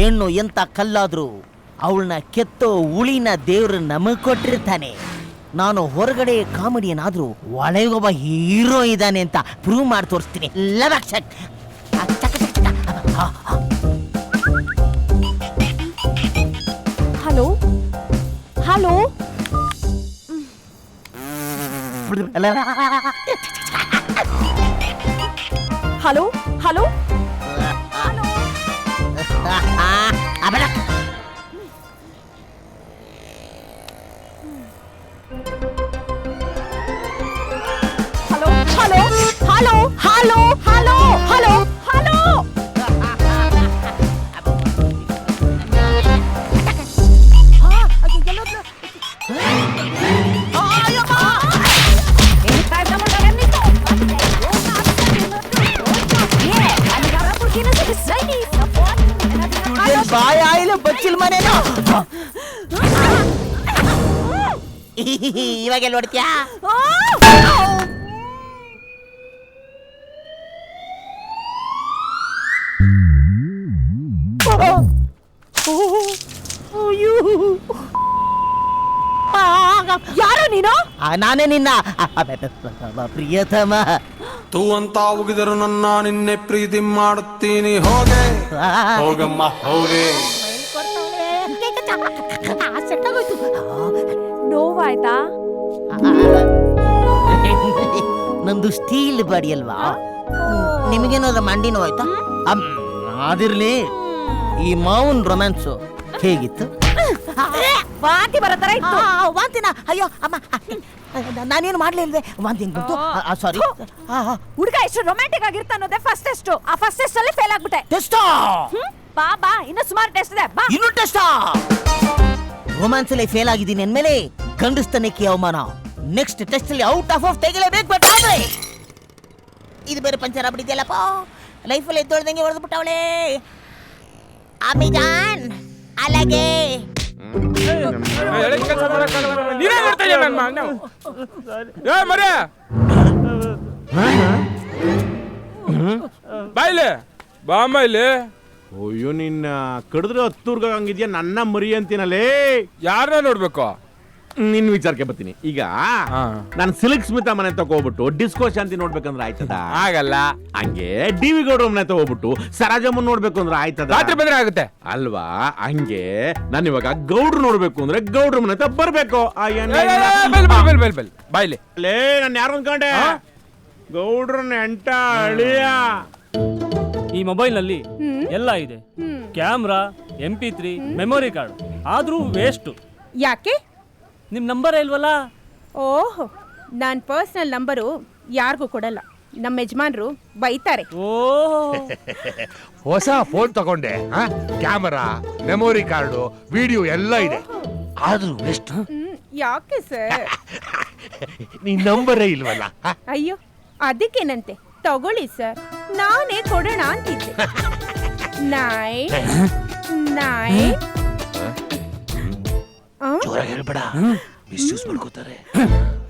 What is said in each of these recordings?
ಹೆಣ್ಣು ಎಂತ ಕಲ್ಲಾದ್ರೂ ಅವಳನ್ನ ಕೆತ್ತೋ ಉಳಿನ ದೇವ್ರು ನಮಗ್ ಕೊಟ್ಟಿರ್ತಾನೆ. ನಾನು ಹೊರಗಡೆ ಕಾಮಿಡಿಯನ್ ಆದ್ರೂ ಒಳಗೊಬ್ಬ ಹೀರೋ ಇದ್ದಾನೆ ಅಂತ ಪ್ರೂವ್ ಮಾಡಿ ತೋರಿಸ್ತೀನಿ. Hello hello hello hello hello hello hello hello hello hello ಬಾಯಾಯಿಲು ಬಚ್ಚಿಲ್ ಮನೇನು ಇವಾಗ ಎಲ್ಲಿ ಹೊಡ್ತೀಯಾ? ಯಾರು ನೀನು? ನಾನೇ ನಿನ್ನ ಪ್ರಿಯತಮ. ತೂ ಅಂತ ಉಗಿದರು ನನ್ನ ನಿನ್ನೆ ಪ್ರೀತಿ ಮಾಡುತ್ತೀನಿ. ಹೋಗೆ ಹೋಗಮ್ಮ ಹೋಗೆ. ನೋವಾಯ್ತಾ? ನಂದು ಸ್ಟೀಲ್ ಬಾಡಿ ಅಲ್ವಾ, ನಿಮಗೇನಾದ್ರೂ ಮಂಡಿ ನೋವಾಯ್ತಾ? ಅದಿರ್ಲಿ, ಈ ಮಾವನ್ ರೊಮ್ಯಾನ್ಸು ಹೇಗಿತ್ತು? ವಾಂತಿ ಬರತ್ತರ ಇತ್ತು. ವಾಂತಿನ? ಅಯ್ಯೋ ಅಮ್ಮ, ನಾನೇನು ಮಾಡ್ಲೇ ಇಲ್ವೇ? ವಾಂತಿ ಹೆಂಗ್ ಬಂತು? ಸಾರಿ. ಹುಡುಗ ಎಷ್ಟು ರೊಮ್ಯಾಂಟಿಕ್ ಆಗಿರ್ತ ಅನ್ನೋದೇ ಫಸ್ಟ್ ಟೆಸ್ಟ್. ಆ ಫಸ್ಟ್ ಟೆಸ್ಟ್ ಅಲ್ಲಿ ಫೇಲ್ ಆಗ್ಬಿಟ್ಟೆ. ಟೆಸ್ಟ್? ಬಾ ಬಾ, ಇನ್ನು ಸುಮಾರು ಟೆಸ್ಟ್ ಇದೆ. ಬಾ. ಇನ್ನು ಟೆಸ್ಟ್? ರೊಮ್ಯಾನ್ಸ್ ಅಲ್ಲಿ ಫೇಲ್ ಆಗಿದ್ದೀನಿ ಅಂದ್ಮೇಲೆ ಗಂಡಸ್ತನಕ್ಕೆ ಅವಮಾನ. ನೆಕ್ಸ್ಟ್ ಟೆಸ್ಟ್ ಅಲ್ಲಿ ಔಟ್ ಆಫ್ ತೆಗಿಲೇಬೇಕು. ಬಟ್ ಆದ್ರೆ ಇದು ಬೇರೆ ಪಂಚರ್ ಆಗ್ಬಿಟ್ಟಿದ್ಯಲ್ಲಪ್ಪ. ಲೈಫಲ್ಲಿ ಎದ್ದೊಳ್ದಂಗೆ ಹೊಡೆದು ಬಿಟ್ಟವಳೆ. ಅಮಿಜಾನ್ ಅಲಗೆ ಬಾಯ್ಲೆ ಬಾಮ್ಮ ಇಲ್ಲಿ. ಅಯ್ಯೋ, ನಿನ್ನ ಕಡಿದ್ರೆ ಹತ್ತೂರ್ಗ ಹಂಗಿದ್ಯಾ? ನನ್ನ ಮರಿ ಅಂತೀನಲ್ಲೇ. ಯಾರನ್ನ ನೋಡ್ಬೇಕು? ನಿನ್ ವಿಚಾರಕ್ಕೆ ಬರ್ತೀನಿ. ಈಗ ನಾನು ಸಿಲ್ಕ್ ಸ್ಮಿತಾ ಮನೆ ತಗೋಬಿಟ್ಟು ಡಿಸ್ಕೋ ಶಾಂತಿ ನೋಡ್ಬೇಕಂದ್ರೆ ಆಯ್ತದ? ಆಗಲ್ಲ. ಹಂಗೆ ಡಿ ವಿ ಗೌಡ್ರ ಮನೆ ತಗೋಬಿಟ್ಟು ಸರಾಜಮ್ಮನ್ ನೋಡ್ಬೇಕು ಅಂದ್ರೆ ಆಯ್ತದ? ರಾತ್ರಿ ಬಂದ್ರೆ ಆಗುತ್ತೆ ಅಲ್ವಾ? ಹಂಗೆ ನಾನು ಇವಾಗ ಗೌಡ್ರು ನೋಡ್ಬೇಕು ಅಂದ್ರೆ ಗೌಡ್ರ ಮನೆ ಹತ್ರ ಬರ್ಬೇಕು. ಬಾಯ್ಲಿ ಲೇ, ನಾನು ಯಾರು ಅನ್ಕೊಂಡೆ? ಗೌಡ್ರನ್ನ ಎಂಟ ಅಳಿಯ. ಈ ಮೊಬೈಲ್ ನಲ್ಲಿ ಎಲ್ಲ ಇದೆ, ಕ್ಯಾಮ್ರಾ, MP3, ಮೆಮೊರಿ ಕಾರ್ಡ್. ಆದ್ರೂ ವೇಸ್ಟ್. ಯಾಕೆ? ನಿಮ್ ನಂಬರ್ ಇಲ್ವಲ್ಲ? ಓಹೋ, ನಾನ್ ಪರ್ಸನಲ್ ನಂಬರು ಯಾರಿಗೂ ಕೊಡಲ್ಲ. ನಮ್ಮ ಯಜಮಾನ್ರು ಬೈತಾರೆ. ಹೊಸ ಫೋನ್ ತಗೊಂಡೆ, ಕ್ಯಾಮರಾ, ಮೆಮೊರಿ ಕಾರ್ಡು, ವಿಡಿಯೋ ಎಲ್ಲ ಇದೆ, ಆದ್ರೂ ಎಷ್ಟು? ಯಾಕೆ ಸರ್? ನಿನ್ ನಂಬರೇ ಇಲ್ವಲ್ಲ? ಅಯ್ಯೋ, ಅದಕ್ಕೇನಂತೆ, ತಗೊಳ್ಳಿ ಸರ್, ನಾನೇ ಕೊಡೋಣ ಅಂತಿದ್ದೆ. 9 ಹೇಳ್ಬೇಡ, ಮಿಸ್ಯೂಸ್ ಮಾಡ್ಕೋತಾರೆ.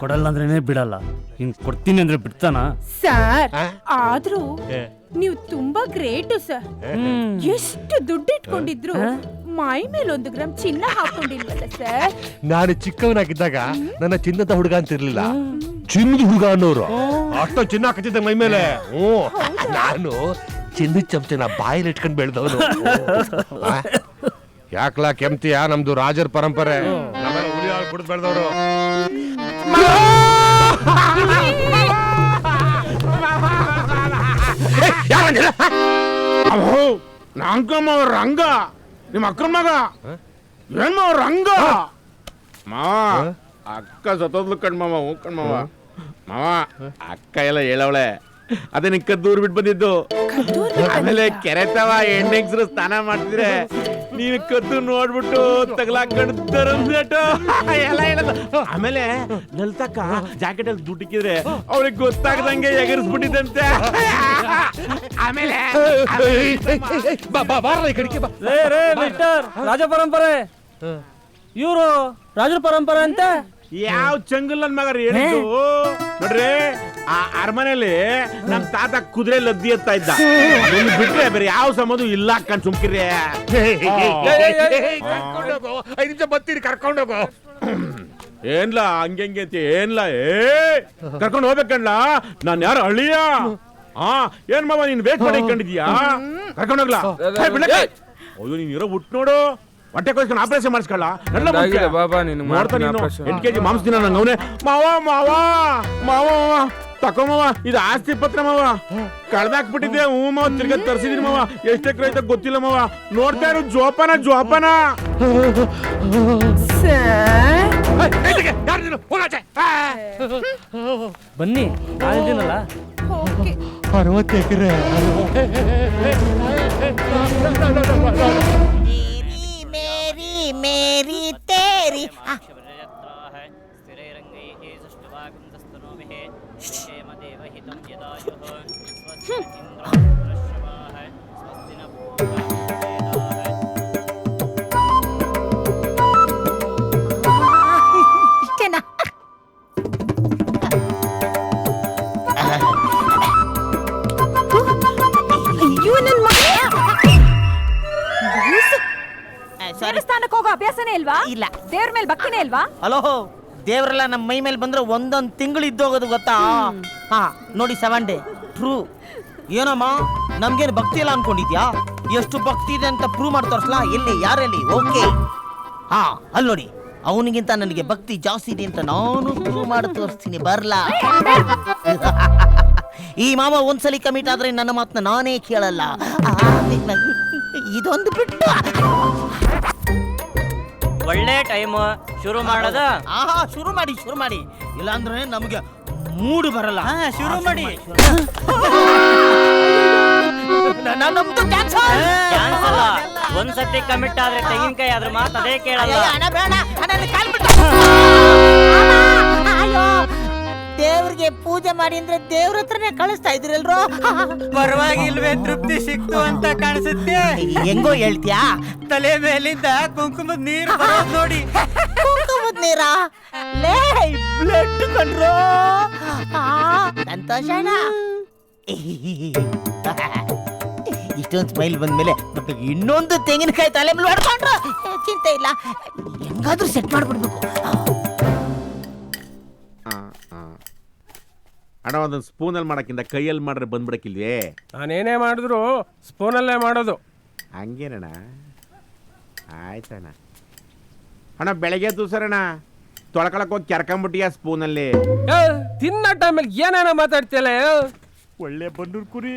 ಕೊಡಲ್ಲ ಅಂದ್ರೇನೆ ಬಿಡಲ್ಲ, ಹಿಂಗ್ ಕೊಡ್ತೀನಿ ಅಂದ್ರೆ ಬಿಡ್ತಾನ? ಸರ್, ಆದ್ರೂ ನೀವು ತುಂಬಾ ಗ್ರೇಟು ಸರ್. ಎಷ್ಟು ದುಡ್ಡು ಇಟ್ಕೊಂಡಿದ್ರು ಮೈ ಮೇಲೆ 1 ಗ್ರಾಮ್ ಚಿನ್ನ ಹಾಕೊಂಡಿಲ್ವಲ್ಲ ಸರ್? ನಾನು ಚಿಕ್ಕವನಾಗಿದ್ದಾಗ ನನ್ನ ಚಿನ್ನದ ಹುಡುಗ ಅಂತಿರ್ಲಿಲ್ಲ, ಚಿನ್ನದ ಹುಡುಗ ಅನ್ನೋರು. ಅಷ್ಟು ಚಿನ್ನ ಹಾಕತ್ತಿದ್ದ ಮೈ ಮೇಲೆ. ನಾನು ಚಿನ್ನದ ಚಮಚನ ಬಾಯಲ್ಲಿ ಇಟ್ಕೊಂಡ್ ಬೆಳೆದವನು. ಯಾಕ್ಲಾ ಕೆಮ್ತಿಯಾ? ನಮ್ದು ರಾಜರ ಪರಂಪರೆ, ಹುಲಿ ಹಾಲು ಕುಡಿದು ಬೆಳೆದವರು. ನಾಂಕಮ್ಮ ಅವ್ರ ರಂಗ, ನಿಮ್ಮ ಅಕ್ಕನ ಮಗ. ಏನ್ ಮಾವ ರಂಗ? ಮಾವ, ಅಕ್ಕ ಸತ್ತೋದ್ಲು ಕಣ್ಮಾವ. ಹ್ಞೂ ಕಣ್ಮಾವ. ಮಾವ, ಅಕ್ಕ ಎಲ್ಲ ಹೇಳವಳೆ, ಅದೇ ನಿನ್ ಕದ್ದೂರ್ ಬಿಟ್ಟು ಬಂದಿದ್ದು. ಆಮೇಲೆ ಕೆರೆತವ ಹೆಣ್ಣೆಗ್ಸರು ಸ್ನಾನ ಮಾಡ್ತಿದ್ರೆ ನೀನು ಕದ್ದು ನೋಡ್ಬಿಟ್ಟು ತಗಲಾಕೊಂಡು ಎಲ್ಲ ಹೇಳೋದು. ಆಮೇಲೆ ಲಲಿತಕ್ಕ ಜಾಕೆಟ್ ಅಲ್ಲಿ ದುಡ್ಡಿಕ್ಕಿದ್ರೆ ಅವ್ರಿಗೆ ಗೊತ್ತಾಗದಂಗೆ ಎಗರಿಸ್ಬಿಟ್ಟಿದ್ದಂತೆ. ಆಮೇಲೆ ರಾಜ ಪರಂಪರೆ, ಇವರು ರಾಜರ ಪರಂಪರೆ ಅಂತ ಯಾವ ಚಂಗಲ್ ನನ್ ಮಗ ಹೇಳಿದ್ದು ನೋಡ್ರಿ. ಆ ಅರಮನೆಯಲ್ಲಿ ನಮ್ ತಾತ ಕುದುರೆ ಲದ್ದಿ ಎತ್ತಾ ಇದ್ದ ಅದನ್ನ ಬಿಟ್ರೆ ಬೇರೆ ಯಾವ ಸಂಬಂಧ ಇಲ್ಲ ಅಕ್ಕನ್ ಸುಮ್ಕಿರಿ. ಕರ್ಕೊಂಡೋಗು, 5 ನಿಮಿಷ ಬರ್ತೀರಿ, ಕರ್ಕೊಂಡೋಗು. ಏನ್ಲ ಹಂಗೆ ಅಂತ ಏನ್ಲ ಕರ್ಕೊಂಡು ಹೋಗ್ಬೇಕಣ್ಣ, ನಾನ್ ಯಾರು ಹಳ್ಳಿಯ? ಏನ್ ಮಾವ ನೀನ್ ವೇಟ್ ಮಾಡಿ ಇಟ್ಕೊಂಡಿದ್ಯಾ? ಕರ್ಕೊಂಡೋಗ್ಲಾ? ಅಯ್ಯೋ ನೀನ್ ಇರೋ ಹುಟ್ಟು ನೋಡು, ಹೊಟ್ಟೆ ಕೊಯ್ಸ್ಕೊಂಡು ಆಪರೇಷನ್ ಮಾಡಿಸ್ಕೊಳ್ಳ. ಅದಾಗಿದೆ ಬಾಬಾ, ನಿನಗೆ ಮಾಡ್ತೀನಿ operation. 8 kg ಮಾಂಸ ದಿನ ನಂಗೆ ಅವನೇ ಮಾವ ಮಾವ ಮಾವ ತಕೋ ಮಾವ, ಇದು ಆಸ್ತಿ ಪತ್ರ ಮಾವ, ಕಳ್ದಾಕ್ಬಿಟ್ಟಿದ್ದೆ. ಹ್ಞೂ ಮಾವ, ತಿರ್ಗಾ ತರ್ಸಿದೀನಿ ಮಾವ. ಎಷ್ಟು ಎಕರೆ ಐತ ಗೊತ್ತಿಲ್ಲ ಮಾವ. ನೋಡ್ತಾ ಇರು ಜೋಪಾನ ಜೋಪಾನ. ಬನ್ನಿ, ನಾನಿದ್ದೀನಲ್ಲ. 60 ಎಕರೆ. ಮೇರಿ ಮೇರಿ ತೇರಿ. ಇಷ್ಟೇನಾ? ಅಯ್ಯೋ ನನ್ ಮಗ. ಸಾರಿ. ದೇವಸ್ಥಾನಕ್ಕೆ ಹೋಗೋ ಅಭ್ಯಾಸನೇ ಇಲ್ವಾ? ಇಲ್ಲ. ದೇವ್ರ ಮೇಲೆ ಭಕ್ತಿನೇ ಇಲ್ವಾ? ಹಲೋ, ದೇವರೆಲ್ಲ ನಮ್ಮ ಮೈ ಮೇಲೆ ಬಂದ್ರೆ ಒಂದೊಂದು ತಿಂಗಳು ಇದ್ದೋಗೋದು ಗೊತ್ತಾ? ಹಾ ನೋಡಿ, 7 ಡೇ ಟ್ರೂ. ಏನಮ್ಮ ನಮ್ಗೇನು ಭಕ್ತಿ ಇಲ್ಲ ಅನ್ಕೊಂಡಿದ್ಯಾ? ಎಷ್ಟು ಭಕ್ತಿ ಇದೆ ಅಂತ ಪ್ರೂವ್ ಮಾಡಿ ತೋರಿಸ್ಲಾ? ಎಲ್ಲಿ, ಯಾರಲ್ಲಿ? ಓಕೆ, ಹಾ ಅಲ್ಲಿ ನೋಡಿ, ಅವನಿಗಿಂತ ನನಗೆ ಭಕ್ತಿ ಜಾಸ್ತಿ ಇದೆ ಅಂತ ನಾನು ಪ್ರೂವ್ ಮಾಡಿ ತೋರಿಸ್ತೀನಿ, ಬರ್ಲಾ? ಈ ಮಾಮ ಒಂದ್ಸಲಿ ಕಮಿಟ್ ಆದ್ರೆ ನನ್ನ ಮಾತನ್ನ ನಾನೇ ಕೇಳಲ್ಲ. ಇದೊಂದು ಬಿಟ್ಟು ಒಳ್ಳೆ ಟೈಮ್ ಶುರು ಮಾಡೋದ. ಆಹಾ, ಶುರು ಮಾಡಿ, ಇಲ್ಲಾಂದ್ರೆ ನಮ್ಗೆ ಮೂಡ್ ಬರಲ್ಲ. ಶುರು ಮಾಡಿ. ನಮ್ದು cancel. ಕ್ಯಾನ್ಸಲ್. ಒಂದ್ಸತಿ ಕಮಿಟ್ ಆದ್ರೆ ತೆಂಗಿನಕಾಯಿ ಅದ್ರ ಮಾತು ಅದೇ ಕೇಳಲ್ಲ. ಹಣ ಬೇಡ, ಹಣದಲ್ಲಿ ಕಾಲ್ ಬಿಟ್ಟು. ಅಯ್ಯೋ, ದೇವ್ರಿಗೆ ಪೂಜೆ ಮಾಡಿ ಅಂದ್ರೆ ದೇವ್ರ ಹತ್ರನೇ ಕಳಿಸ್ತಾ ಇದ್ರಲ್ರೋ. ಪರವಾಗಿಲ್ವೇ, ತೃಪ್ತಿ ಸಿಕ್ತು ಅಂತ ಕಾಣಿಸುತ್ತೆ. ಹೆಂಗೋ ಹೇಳ್ತೀಯಾ? ತಲೆ ಮೇಲಿಂದ ಕುಂಕುಮದ ನೀರು ಬರೋದ್ ನೋಡಿ. ಕುಂಕುಮದ ನೀರಾ? ಲೇ, ಬ್ಲಡ್ ಕಂಡ್ರೋ. ಸಂತೋಷಣ. ಇಷ್ಟೊಂದು ಸ್ಮೈಲ್ ಬಂದ್ಮೇಲೆ ಇನ್ನೊಂದು ತೆಂಗಿನಕಾಯಿ ತಲೆ ಮೇಲೆ ಹೊಡ್ಕೊಂಡ್ರು ಚಿಂತೆ ಇಲ್ಲ. ಹೆಂಗಾದ್ರೂ ಸೆಟ್ ಮಾಡ್ಬಿಡ್ಬೇಕು. ಅಣ್ಣ, ಒಂದೊಂದು ಸ್ಪೂನಲ್ಲಿ ಮಾಡಕ್ಕಿಂತ ಕೈಯಲ್ಲಿ ಮಾಡ್ರೆ ಬಂದ್ಬಿಡಕ್ಕಿಲ್ವೇ? ನಾನೇನೇ ಮಾಡಿದ್ರು ಸ್ಪೂನಲ್ಲೇ ಮಾಡೋದು. ಹಂಗೇನಣ್ಣ? ಆಯ್ತಣ್ಣ. ಅಣ್ಣ, ಬೆಳಗ್ಗೆ ದೂಸರಣ್ಣ ತೊಳ್ಕೊಳಕ್ ಹೋಗಿ ಕೆರ್ಕೊಂಬಿಟ್ಟಿಯ ಸ್ಪೂನಲ್ಲಿ. ತಿನ್ನ ಟೈಮಲ್ಲಿ ಏನೇನೋ ಮಾತಾಡ್ತಿಯಲ್ಲ. ಒಳ್ಳೆ ಬಂದೂರ್ ಕುರಿ.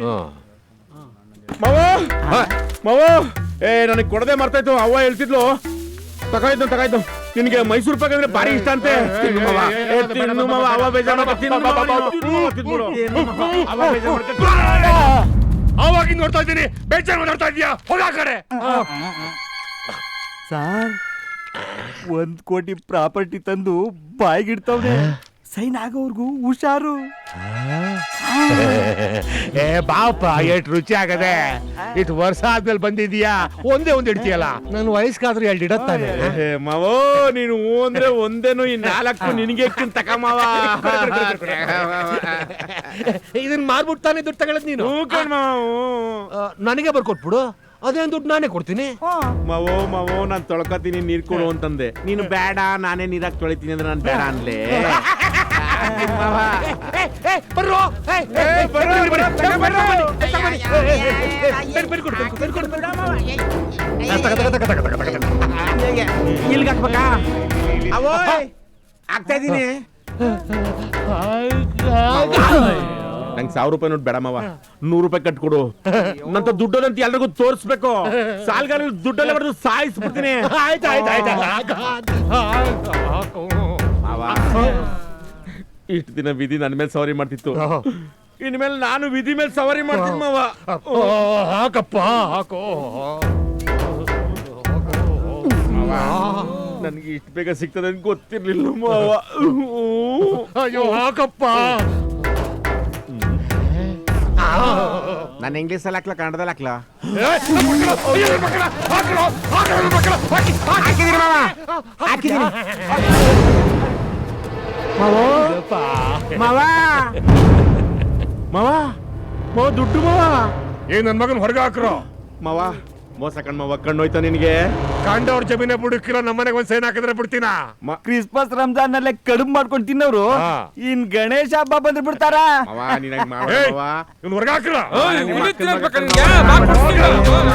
ಮಾವ ಮಾವ, ನನಗೆ ಕೊಡದೆ ಮರ್ತಾಯ್ತು. ಅವ್ವ ಹೇಳ್ತಿದ್ಲು, ತಗಾಯ್ತು ನಿನಗೆ ಮೈಸೂರು ಪಾಕ್ ಅಂದ್ರೆ ಭಾರಿ ಇಷ್ಟ ಅಂತೆ. ತಿನ್ನು ಮಾವ, ತಿನ್ನು ಮಾವ. ಅವ್ವ ಬೇಜಾರ್ ಮಾಡ್ಕೊ, ತಿನ್ನು ಮಾವ, ತಿನ್ಬಿಡು. ಅವ್ವ ಬೇಜಾರ್ ಮಾಡ್ಕೊ. ಅವಾಗಿಂದ ನೋಡ್ತಾ ಇದ್ದೀನಿ, ಬೇಜಾರು ಮಾತಾಡ್ತಾ ಇದೀಯಾ? ಹೋಗ ಆ ಕಡೆ. ಸಾರ್, 1 ಕೋಟಿ ಪ್ರಾಪರ್ಟಿ ತಂದು ಬಾಯಿಗಿಡ್ತವ್ನೆ. ಸೈನ್ ಆಗೋವರ್ಗು ಹುಷಾರು. ಬಾಪ, ಎಷ್ಟು ರುಚಿ ಆಗದೆ. ಇಷ್ಟು ವರ್ಷ ಆದ್ಮೇಲೆ ಬಂದಿದೀಯಾ, ಒಂದೇ ಒಂದ್ ಇಡ್ತೀಯಲ್ಲ. ನನ್ನ ವಯಸ್ಸಾದ್ರೂ 2 ಇಡತ್ತಾನೆ. ಮಾವೋ, ನೀನು ಅಂದ್ರೆ ಒಂದೇನು, ಈ 4 ನಿನಗೆ ತಕ ಮಾವ. ಇದನ್ನ ಮಾರ್ಬಿಡ್ತಾನೆ ದುಡ್ಡು ತಗೊಳದ್ ನೀನು. ನನಗೆ ಬರ್ಕೊಟ್ಬಿಡು, ಅದೇನ್ ದುಡ್ಡು ನಾನೇ ಕೊಡ್ತೀನಿ. ಮಾವೋ ನಾನ್ ತೊಳ್ಕೊತೀನಿ, ನೀರ್ ಕೊಡು ಅಂತಂದೆ. ನೀನು ಬೇಡ, ನಾನೇ ನೀರಾಕ್ ತೊಳಿತೀನಿ ಅಂದ್ರೆ ನಾನು ಬೇಡ ಅನ್ಲೇ. ಇಲ್ಗ ಹಾಕ್ಬೇಕಾ? ಅವೋ ಆಗ್ತಾ ಇದೀನಿ. ನಂಗೆ 1000 ರೂಪಾಯಿ ನೋಟ್ ಬೇಡ ಮಾವ, 100 ರೂಪಾಯಿ ಕಟ್ಕೊಡು. ನಂತ ದುಡ್ಡಲ್ಲಂತ ಎಲ್ರಿಗೂ ತೋರಿಸ್ಬೇಕು. ಸಾಲ್ಗಾರ ದುಡ್ಡಲ್ಲ ಬರೋದು ಸಾಯಿಸ್ಬಿಡ್ತೀನಿ. ಇಷ್ಟು ದಿನ ವಿಧಿ ನನ್ನ ಮೇಲೆ ಸವಾರಿ ಮಾಡ್ತಿತ್ತು, ಇನ್ಮೇಲೆ ನಾನು ವಿಧಿ ಮೇಲೆ ಸವಾರಿ ಮಾಡ್ತೀನಿ ಮಾವ. ಹಾಕಪ್ಪ, ಹಾಕೋ. ನನ್ಗೆ ಇಷ್ಟು ಬೇಗ ಸಿಗ್ತದೆ ಅಂತ ಗೊತ್ತಿರ್ಲಿಲ್ಲ ಮಾವ. ಅಯ್ಯೋ ಹಾಕಪ್ಪ. ನಾನು ಇಂಗ್ಲೀಷಲ್ಲಿ ಹಾಕ್ಲಾ, ಕನ್ನಡದಲ್ಲಿ ಹಾಕ್ಲಾ? ಹಾಕಿದ್ದೀನಿ ಮಾವ. ಮಾವ ಮಾವ ದುಡ್ಡು ಮಾವ ಏನ್ ನನ್ ಮಗನ್ ಹೊರಗೆ ಹಾಕ್ರೋ ಮಾವ ಮೋಸ ಕಣ್ ಮಾವ ಕಣ್ಣೋಯ್ತಾ ನಿನ್ಗೆ ಕಾಂಡವ್ರ ಜಮೀನೆ ಬಿಡುಕಿಲ್ಲ ನಮ್ಮನೆಗೆ ಒಂದ್ ಸೈನ್ ಹಾಕಿದ್ರೆ ಬಿಡ್ತೀನ ಕ್ರಿಸ್ಮಸ್ ರಂಜಾನ್ ನಲ್ಲೇ ಕಡುಬು ಮಾಡ್ಕೊಂಡು ತಿನ್ನೋರು ಹಾ. ಇನ್ ಗಣೇಶ ಹಬ್ಬ ಬಂದ್ರೆ ಬಿಡ್ತಾರ ಮಾವ ನಿನಗೆ ಮಾವ ಏಯ್, ಮಾವ ಇವ್ನ್ ಹೊರಗೆ ಹಾಕ್ರೋ ನಿಮ್ಮ ಅಕ್ಕನ್ ಮಗ ಕಣ್ ಮಾವ.